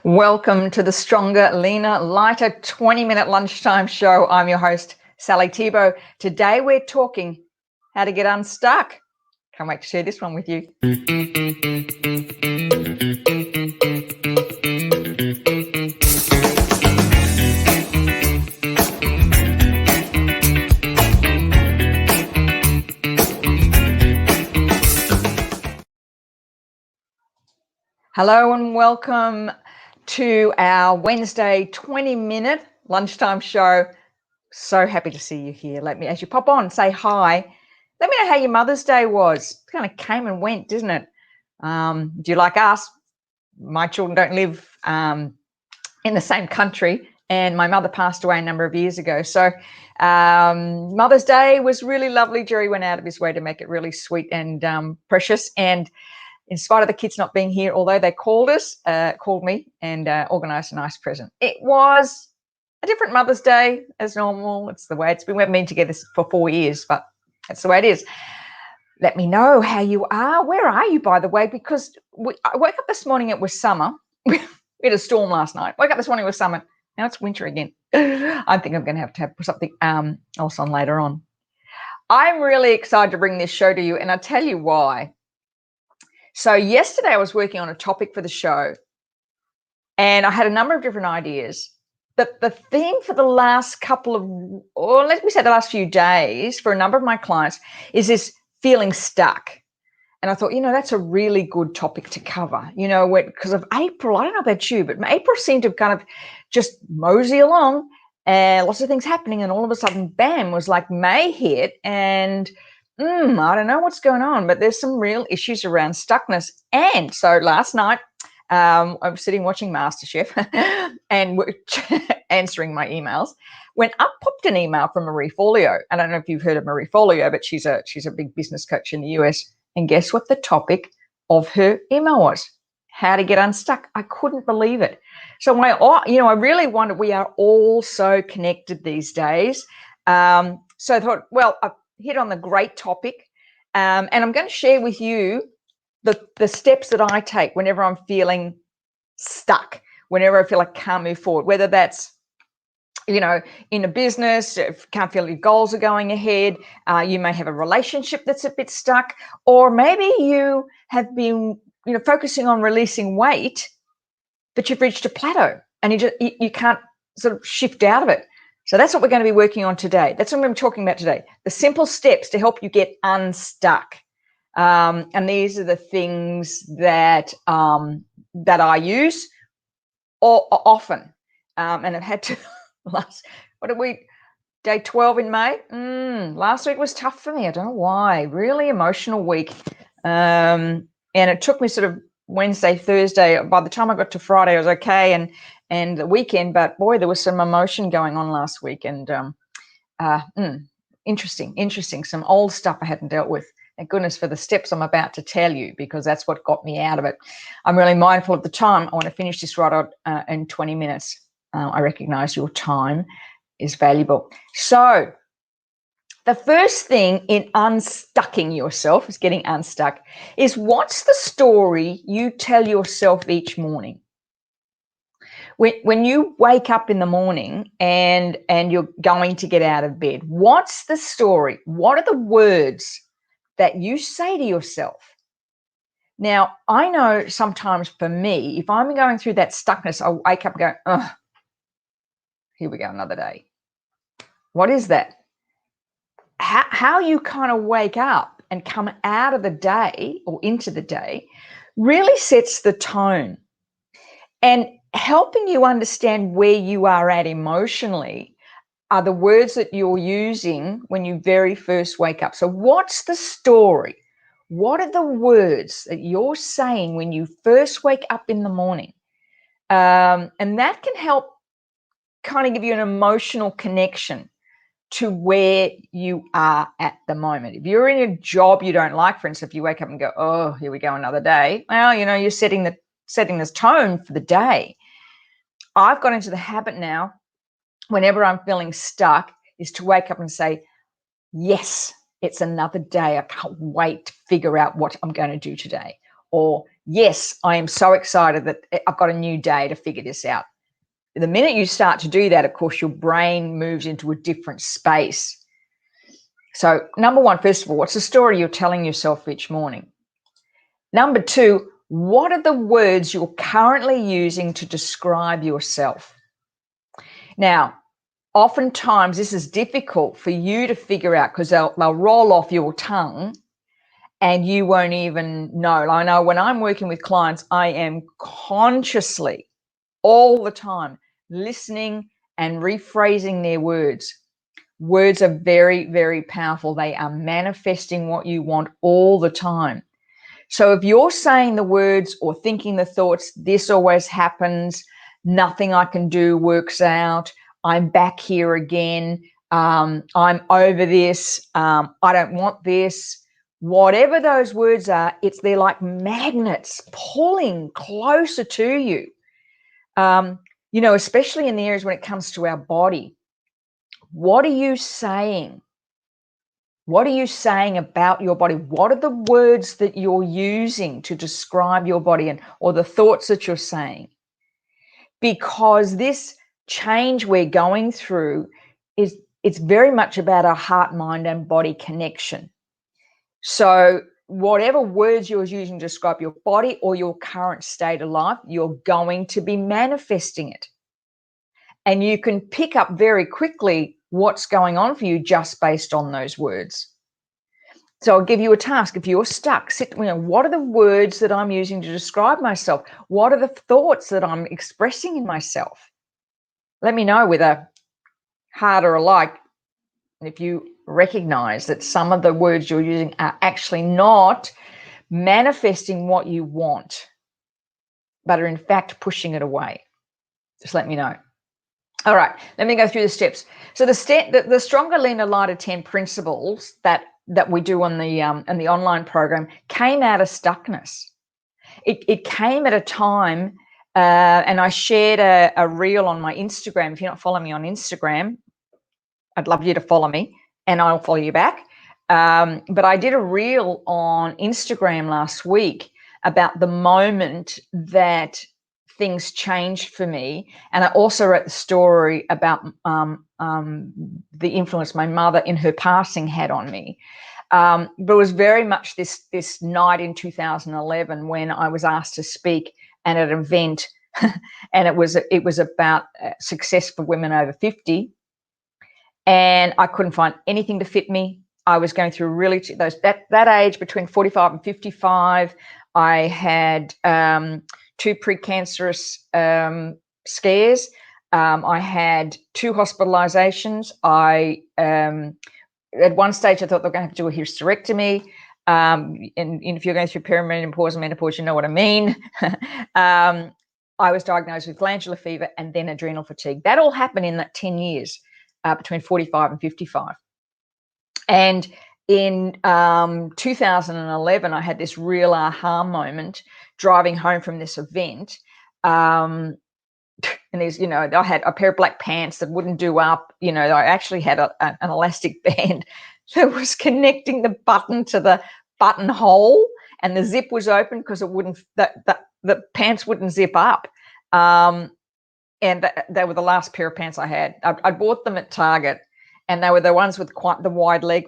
Welcome to the Stronger, Leaner, Lighter 20-minute lunchtime show. I'm your host, Sally Thibault. Today we're talking how to get unstuck. Can't wait to share this one with you. Hello and welcome to our Wednesday 20-minute lunchtime show. So happy to see you here. As you pop on, say hi. Let me know how your Mother's Day was. It kind of came and went, didn't it? Do you like us? My children don't live in the same country, and my mother passed away a number of years ago. So Mother's Day was really lovely. Jerry went out of his way to make it really sweet and precious. And in spite of the kids not being here, although they called me and organised a nice present. It was a different Mother's Day as normal. It's the way it's been. We've been together for 4 years, but that's the way it is. Let me know how you are. Where are you, by the way? Because I woke up this morning, it was summer. We had a storm last night. Woke up this morning, it was summer. Now it's winter again. I think I'm going to have something else on later on. I'm really excited to bring this show to you, and I'll tell you why. So yesterday I was working on a topic for the show, and I had a number of different ideas. But the theme for the last the last few days for a number of my clients is this feeling stuck. And I thought, that's a really good topic to cover, because of April. I don't know about you, but April seemed to kind of just mosey along and lots of things happening. And all of a sudden, bam, was like May hit, and I don't know what's going on, but there's some real issues around stuckness. And so last night, I was sitting watching MasterChef and answering my emails when up popped an email from Marie Forleo. I don't know if you've heard of Marie Forleo, but she's a big business coach in the US. And guess what the topic of her email was? How to get unstuck. I couldn't believe it. So I really wonder, we are all so connected these days. So I thought, well, I've hit on the great topic, and I'm going to share with you the steps that I take whenever I'm feeling stuck, whenever I feel like I can't move forward, whether that's, in a business, if you can't feel your goals are going ahead, you may have a relationship that's a bit stuck, or maybe you have been, focusing on releasing weight, but you've reached a plateau and you can't sort of shift out of it. So that's what we're going to be working on today. That's what I'm talking about today. The simple steps to help you get unstuck. And these are the things that I use often. And I've had to day 12 in May? Last week was tough for me. I don't know why. Really emotional week. And it took me sort of Wednesday, Thursday. By the time I got to Friday, I was okay. And the weekend, but boy, there was some emotion going on last week, and interesting. Some old stuff I hadn't dealt with. Thank goodness for the steps I'm about to tell you, because that's what got me out of it. I'm really mindful of the time. I want to finish this right out in 20 minutes. I recognize your time is valuable. So the first thing in unstucking yourself, is getting unstuck, is what's the story you tell yourself each morning? When you wake up in the morning and you're going to get out of bed, what's the story? What are the words that you say to yourself? Now, I know sometimes for me, if I'm going through that stuckness, I wake up and go, here we go, another day. What is that? How you kind of wake up and come out of the day or into the day really sets the tone. And helping you understand where you are at emotionally are the words that you're using when you very first wake up. So what's the story? What are the words that you're saying when you first wake up in the morning? And that can help kind of give you an emotional connection to where you are at the moment. If you're in a job you don't like, for instance, if you wake up and go, oh, here we go, another day, well, you're setting this tone for the day. I've got into the habit now, whenever I'm feeling stuck, is to wake up and say, yes, it's another day. I can't wait to figure out what I'm going to do today. Or yes, I am so excited that I've got a new day to figure this out. The minute you start to do that, of course, your brain moves into a different space. So number one, first of all, what's the story you're telling yourself each morning? Number two, what are the words you're currently using to describe yourself? Now, oftentimes this is difficult for you to figure out because they'll roll off your tongue and you won't even know. I know when I'm working with clients, I am consciously all the time listening and rephrasing their words. Words are very, very powerful. They are manifesting what you want all the time. So if you're saying the words or thinking the thoughts, this always happens, nothing I can do works out, I'm back here again, I'm over this, I don't want this, whatever those words are, they're like magnets pulling closer to you. Especially in the areas when it comes to our body. What are you saying? What are you saying about your body? What are the words that you're using to describe your body or the thoughts that you're saying? Because this change we're going through it's very much about our heart, mind, and body connection. So whatever words you're using to describe your body or your current state of life, you're going to be manifesting it. And you can pick up very quickly what's going on for you just based on those words. So I'll give you a task. If you're stuck, what are the words that I'm using to describe myself? What are the thoughts that I'm expressing in myself? Let me know with a heart or a like if you recognize that some of the words you're using are actually not manifesting what you want, but are in fact pushing it away. Just let me know. All right, let me go through the steps. So the Stronger, Leaner, Lighter 10 principles that we do on the online program came out of stuckness. It came at a time, and I shared a reel on my Instagram. If you're not following me on Instagram, I'd love you to follow me, and I'll follow you back. But I did a reel on Instagram last week about the moment that things changed for me, and I also wrote the story about the influence my mother in her passing had on me. But it was very much this night in 2011 when I was asked to speak at an event, and it was about success for women over 50, and I couldn't find anything to fit me. I was going through really that age between 45 and 55. I had 2 precancerous scares. I had 2 hospitalizations. At one stage, I thought they were going to have to do a hysterectomy. And if you're going through perimenopause and menopause, you know what I mean. I was diagnosed with glandular fever and then adrenal fatigue. That all happened in that 10 years between 45 and 55. And in 2011, I had this real aha moment driving home from this event. And there's, I had a pair of black pants that wouldn't do up. I actually had an elastic band that was connecting the button to the buttonhole, and the zip was open because it wouldn't. The pants wouldn't zip up. And they were the last pair of pants I had. I bought them at Target, and they were the ones with quite the wide leg.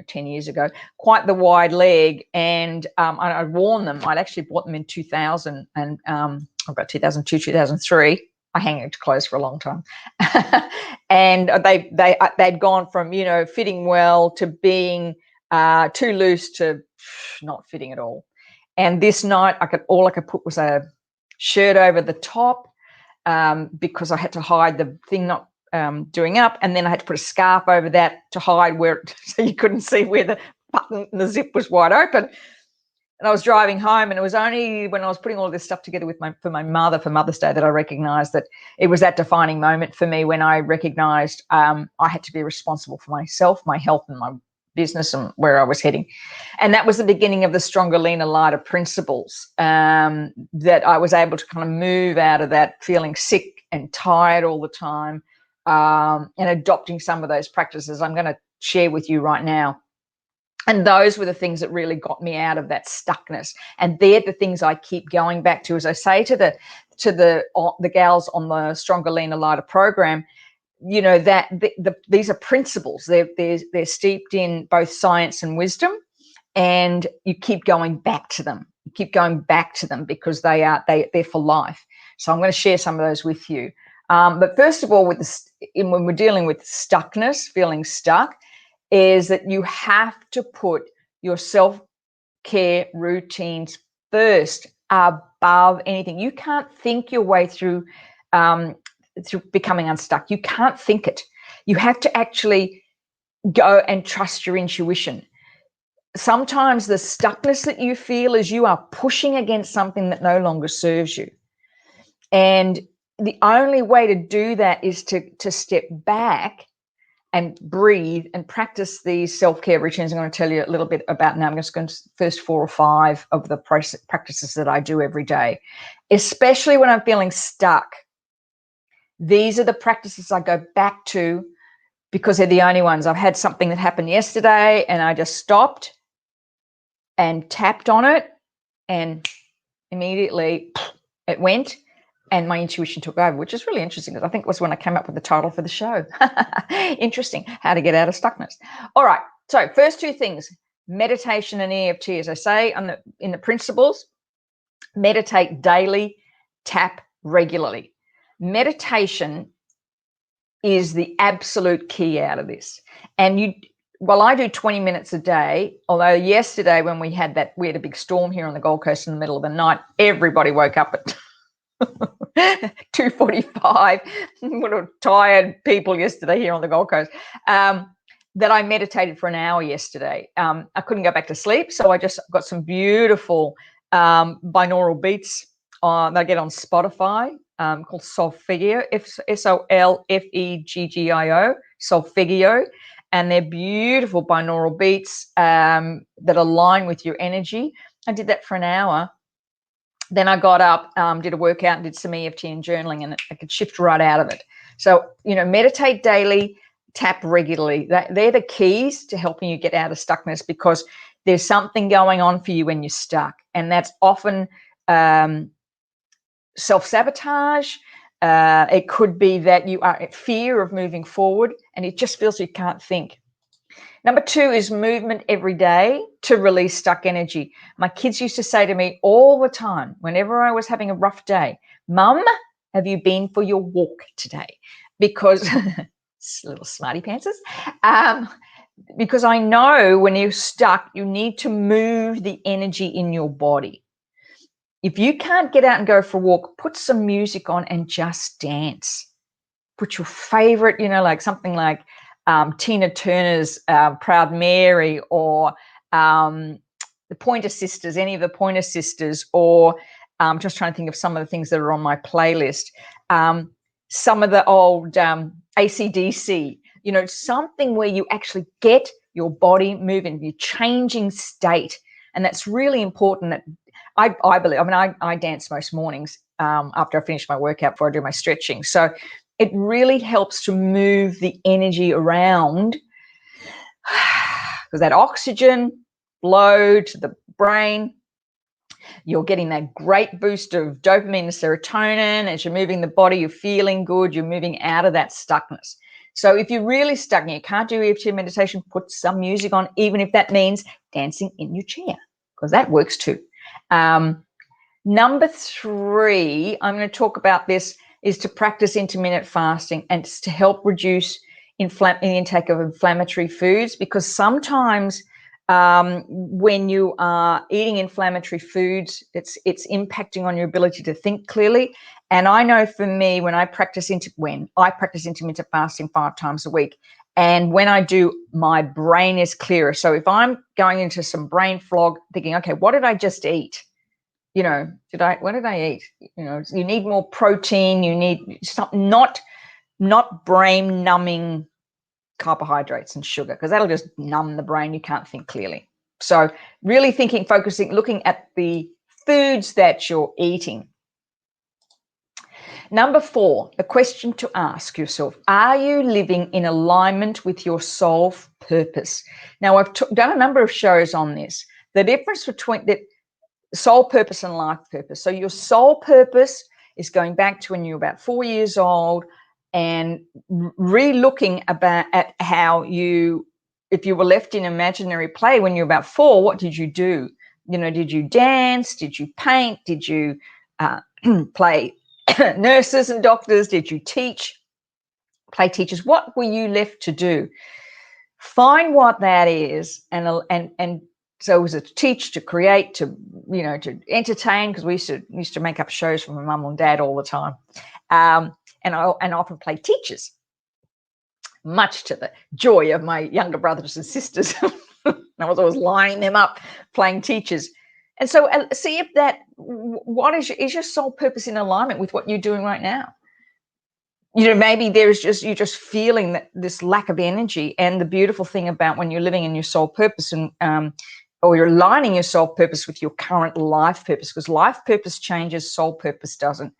10 years ago, quite the wide leg, and I'd worn them. I'd actually bought them in 2000 and about 2002, 2003. I hang into clothes for a long time, and they'd gone from fitting well to being too loose to not fitting at all. And this night, all I could put was a shirt over the top because I had to hide the thing not doing up, and then I had to put a scarf over that to hide so you couldn't see where the button and the zip was wide open. And I was driving home, and it was only when I was putting all this stuff together for my mother for Mother's Day that I recognized that it was that defining moment for me when I recognized I had to be responsible for myself, my health, and my business and where I was heading. And that was the beginning of the Stronger, Leaner, Lighter principles, that I was able to kind of move out of that feeling sick and tired all the time, and adopting some of those practices I'm going to share with you right now. And those were the things that really got me out of that stuckness. And they're the things I keep going back to. As I say to the gals on the Stronger, Leaner, Lighter program, you know, that these are principles. They're steeped in both science and wisdom, and you keep going back to them. You keep going back to them because they're for life. So I'm going to share some of those with you. But first of all, when we're dealing with stuckness, feeling stuck, is that you have to put your self-care routines first above anything. You can't think your way through becoming unstuck. You can't think it. You have to actually go and trust your intuition. Sometimes the stuckness that you feel is you are pushing against something that no longer serves you. And the only way to do that is to step back and breathe and practice these self-care routines. I'm going to tell you a little bit about now. I'm just going to first 4 or 5 of the practices that I do every day, especially when I'm feeling stuck. These are the practices I go back to because they're the only ones. I've had something that happened yesterday and I just stopped and tapped on it, and immediately it went. And my intuition took over, which is really interesting because I think it was when I came up with the title for the show. Interesting, how to get out of stuckness. All right, so first 2 things, meditation and EFT. As I say in the principles, meditate daily, tap regularly. Meditation is the absolute key out of this. And I do 20 minutes a day, although yesterday when we had a big storm here on the Gold Coast in the middle of the night, everybody woke up at 2:45. What a tired people yesterday here on the Gold Coast. That I meditated for an hour yesterday. I couldn't go back to sleep, so I just got some beautiful binaural beats that I get on Spotify called Solfeggio, Solfeggio, Solfeggio, and they're beautiful binaural beats that align with your energy. I did that for an hour. Then I got up, did a workout, and did some EFT and journaling, and I could shift right out of it. So, meditate daily, tap regularly. They're the keys to helping you get out of stuckness, because there's something going on for you when you're stuck, and that's often self-sabotage. It could be that you are in fear of moving forward, and it just feels you can't think. Number 2 is movement every day to release stuck energy. My kids used to say to me all the time, whenever I was having a rough day, "Mum, have you been for your walk today?" Because little smarty pantsers. Because I know when you're stuck, you need to move the energy in your body. If you can't get out and go for a walk, put some music on and just dance. Put your favorite, like something like Tina Turner's Proud Mary, or the Pointer Sisters, any of the Pointer Sisters, or I'm just trying to think of some of the things that are on my playlist. Some of the old AC/DC, something where you actually get your body moving, your changing state. And that's really important. That I believe, I dance most mornings after I finish my workout, before I do my stretching. So it really helps to move the energy around, because that oxygen flow to the brain. You're getting that great boost of dopamine and serotonin. As you're moving the body, you're feeling good. You're moving out of that stuckness. So if you're really stuck and you can't do EFT meditation, put some music on, even if that means dancing in your chair, because that works too. Number 3, I'm going to talk about this, is to practice intermittent fasting, and it's to help reduce the intake of inflammatory foods, because sometimes when you are eating inflammatory foods, it's impacting on your ability to think clearly. And I know for me, when I practice intermittent fasting 5 times a week, and when I do, my brain is clearer. So if I'm going into some brain fog, thinking, okay, what did I just eat? What did I eat? You need more protein. You need something, not brain numbing carbohydrates and sugar, because that'll just numb the brain. You can't think clearly. So really focusing, looking at the foods that you're eating. Number 4, the question to ask yourself: are you living in alignment with your soul purpose? Now, I've done a number of shows on this. The difference between the soul purpose and life purpose. So your soul purpose is going back to when you're about 4 years old and re-looking at how if you were left in imaginary play when you're about 4, what did you do? Did you dance? Did you paint? Did you play nurses and doctors? Did you play teachers? What were you left to do? Find what that is, and so as a teach, to create, to entertain, because we used to make up shows for my mum and dad all the time, and I often play teachers, much to the joy of my younger brothers and sisters. I was always lining them up playing teachers. And so see if what is your soul purpose in alignment with what you're doing right now? Maybe you're just feeling that this lack of energy. And the beautiful thing about when you're living in your soul purpose or you're aligning your soul purpose with your current life purpose, because life purpose changes, soul purpose doesn't.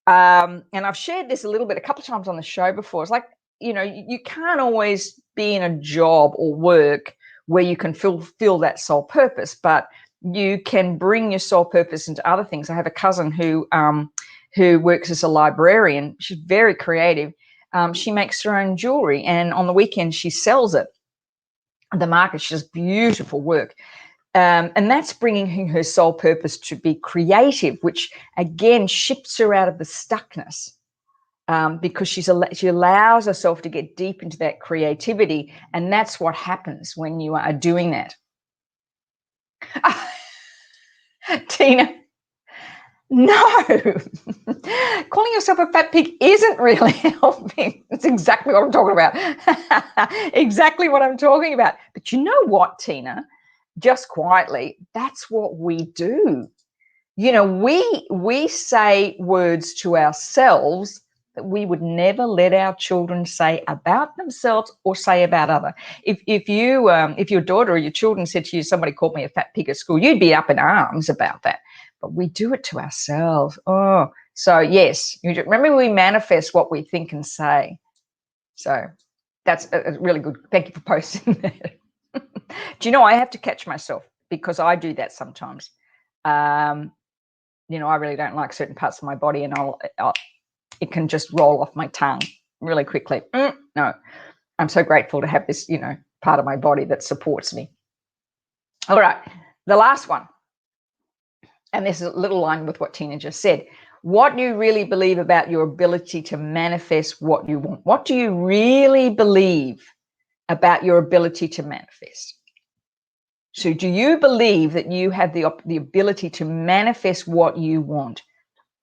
And I've shared this a couple of times on the show before. It's like, you can't always be in a job or work where you can fulfill that soul purpose, but you can bring your soul purpose into other things. I have a cousin who works as a librarian. She's very creative. She makes her own jewelry, and on the weekend she sells it at the market. She does beautiful work. And that's bringing her soul purpose to be creative, which again shifts her out of the stuckness, because she allows herself to get deep into that creativity. And that's what happens when you are doing that. Tina, no. Calling yourself a fat pig isn't really helping. That's exactly what I'm talking about. Exactly what I'm talking about. But you know what, Tina? Just quietly, that's what we do. We say words to ourselves that we would never let our children say about themselves or say about other. If your daughter or your children said to you, somebody called me a fat pig at school, you'd be up in arms about that. But we do it to ourselves. Oh, so yes, remember, we manifest what we think and say. So that's a really good. Thank you for posting that. Do you know, I have to catch myself because I do that sometimes. I really don't like certain parts of my body, and it can just roll off my tongue really quickly. No, I'm so grateful to have this, part of my body that supports me. All right, the last one. And this is a little line with what Tina just said. What do you really believe about your ability to manifest what you want? What do you really believe about your ability to manifest? So do you believe that you have the ability to manifest what you want?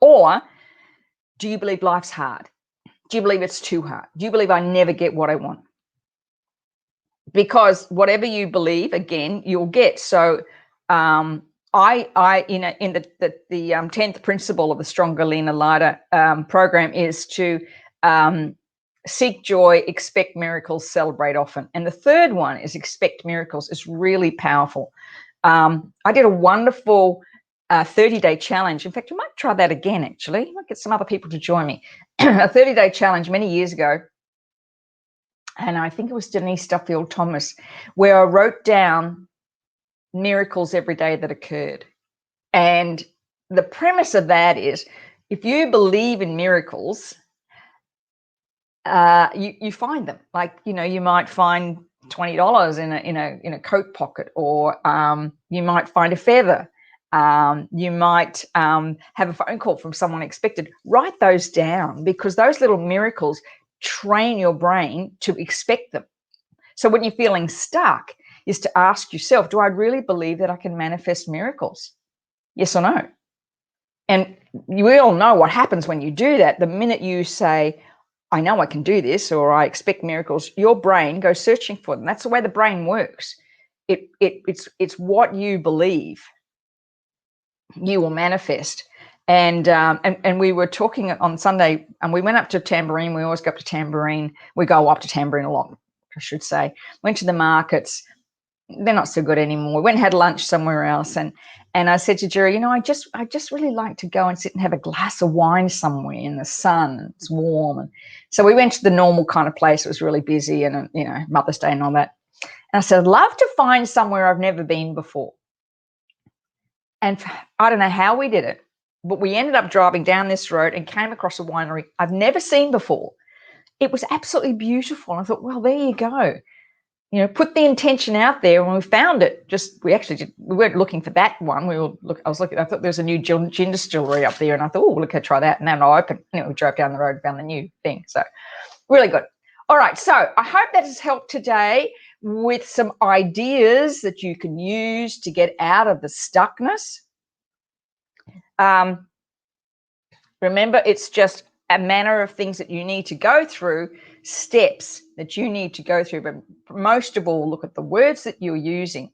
Or do you believe life's hard? Do you believe it's too hard? Do you believe I never get what I want? Because whatever you believe, again, you'll get. So in the 10th principle of the Stronger, Leaner, Lighter program is to seek joy, expect miracles, celebrate often. And the third one is expect miracles. It's really powerful. I did a wonderful 30-day challenge. In fact, I might try that again, actually. I might get some other people to join me. A 30-day challenge many years ago. And I think it was Denise Duffield Thomas, where I wrote down miracles every day that occurred. And the premise of that is, if you believe in miracles, you find them. Like, you might find $20 in a coat pocket, or you might find a feather. You might have a phone call from someone expected. Write those down, because those little miracles train your brain to expect them. So when you're feeling stuck, is to ask yourself, do I really believe that I can manifest miracles? Yes or no? And we all know what happens when you do that. The minute you say, I know I can do this, or I expect miracles, your brain goes searching for them. That's the way the brain works. It's what you believe you will manifest. And we were talking on Sunday, and we went up to Tamborine. We always go up to Tamborine. We go up to Tamborine a lot, I should say. Went to the markets. They're not so good anymore. We went and had lunch somewhere else, and And I said to Jerry, I just really like to go and sit and have a glass of wine somewhere in the sun. And it's warm. And so we went to the normal kind of place. It was really busy and, Mother's Day and all that. And I said, I'd love to find somewhere I've never been before. And I don't know how we did it, but we ended up driving down this road and came across a winery I've never seen before. It was absolutely beautiful. And I thought, well, there you go. Put the intention out there, and we found it. We weren't looking for that one. I thought there was a new gin distillery up there, and I thought, oh, look, I'll try that. And then I opened, we drove down the road and found the new thing. So really good. All right. So I hope that has helped today with some ideas that you can use to get out of the stuckness. Remember, it's just a manner of things that you need to go through, steps that you need to go through. But most of all, look at the words that you're using.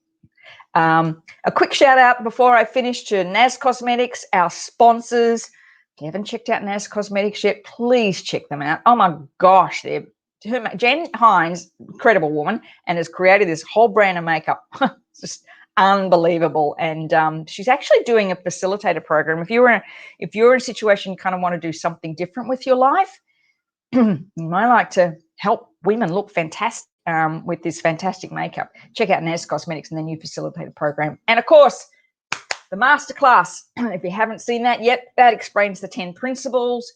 A quick shout out before I finish to Nas Cosmetics, our sponsors. If you haven't checked out Nas Cosmetics yet, please check them out. Oh my gosh, Jen Hines, incredible woman, and has created this whole brand of makeup. It's just unbelievable. And she's actually doing a facilitator program. If you're in a situation you kind of want to do something different with your life, you might like to help women look fantastic with this fantastic makeup. Check out Nas Cosmetics and their new facilitator program. And of course, the masterclass, if you haven't seen that yet, that explains the 10 principles,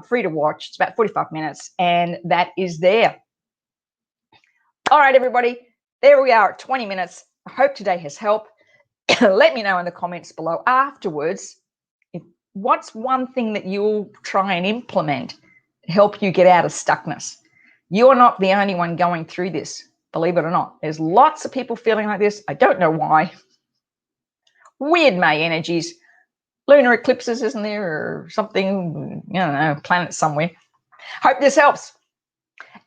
free to watch. It's about 45 minutes, and that is there. All right, everybody, there we are at 20 minutes. I hope today has helped. Let me know in the comments below afterwards what's one thing that you'll try and implement to help you get out of stuckness. You're not the only one going through this, believe it or not. There's lots of people feeling like this. I don't know why. Weird May energies, lunar eclipses, isn't there, or something, I don't know, planet somewhere. Hope this helps.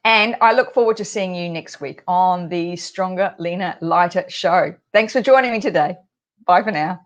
And I look forward to seeing you next week on the Stronger, Leaner, Lighter show. Thanks for joining me today. Bye for now.